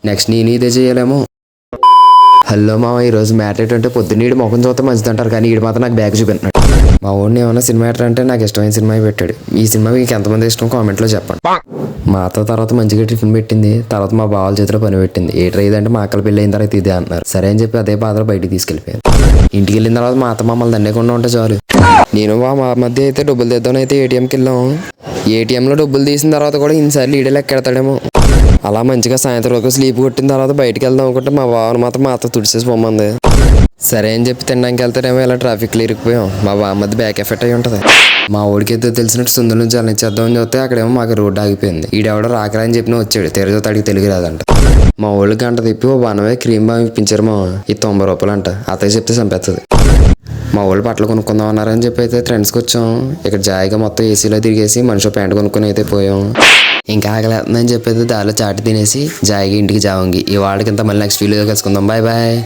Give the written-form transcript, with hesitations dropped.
Next నేను ఇదే చేయాలేమో. Hello మామ, ఈరోజు మ్యాటర్ ఏంటంటే పొద్దున్న ఈడు ముఖం చూస్తే మంచిది అంటారు, కానీ ఈడు మాత్రం నాకు బ్యాగ్ చూపెట్టినాడు. మా ఊడిని ఏమన్నా సినిమా మ్యాటర్ అంటే నాకు ఇష్టమైన సినిమా పెట్టాడు. ఈ సినిమా మీకు ఎంతమంది ఇష్టం కామెంట్లో చెప్పండి. మా అత్త తర్వాత మంచిగా టిఫిన్ పెట్టింది. తర్వాత మా బావాల చేతిలో పని పెట్టింది. ఏటర్ ఇదంటే మా అక్కల పెళ్ళి అయిన తర్వాత ఇదే అంటున్నారు. సరే అని చెప్పి అదే బాధలో బయటికి తీసుకెళ్ళిపోయారు. ఇంటికి వెళ్ళిన తర్వాత మా అత్త మమ్మల్ని దండకుండా ఉంటే చాలు. నేను మా మధ్య అయితే డబ్బులు తెద్దామని అయితే ఏటీఎంకి వెళ్ళాం. ఏటీఎంలో డబ్బులు తీసిన తర్వాత కూడా ఇన్నిసార్లు ఈడే లెక్క ఎడతాడేమో. అలా మంచిగా సాయంత్రం వరకు స్లీప్ కొట్టిన తర్వాత బయటికి వెళ్దాం అనుకుంటే మా బావను మాత్రం మా అత్త తుడిసేసి పోమంది. సరే అని చెప్పి తినడానికి వెళ్తారేమో ఇలా ట్రాఫిక్లో ఇరికిపోయాం. మా బామ్మది బ్యాక్ ఎఫెక్ట్ అయి ఉంటుంది. మా ఊడికి ఏదో తెలిసినట్టు సుందర నుంచి చలించేద్దామని చూస్తే అక్కడేమో మాకు రోడ్డు ఆగిపోయింది. ఈడెవడో రాకరా అని చెప్పిన వచ్చాడు. తెరచోత అడిగి తెలుగు రాదంట. మా ఊళ్ళకి గంట తిప్పి ఓ బానవే క్రీమ్ బాగా ఇప్పించారు. మా ఇది 90 రూపాయలు అంట. అతయ్య చెప్తే చంపేస్తుంది. మా ఊళ్ళు బట్టలు కొనుక్కుందాం అన్నారని చెప్పి అయితే ఫ్రెండ్స్కి వచ్చాం. ఇక్కడ జాయిగా మొత్తం ఏసీలో తిరిగేసి మనిషి ప్యాంట్ కొనుక్కొని అయితే పోయాం. ఇంకా ఆగలేదని చెప్పి అయితే దారిలో చాటి తినేసి జాయిగా ఇంటికి జావంగి. ఈ వాళ్ళకింత మళ్ళీ నెక్స్ట్ వీడియో కలుసుకుందాం. Bye bye.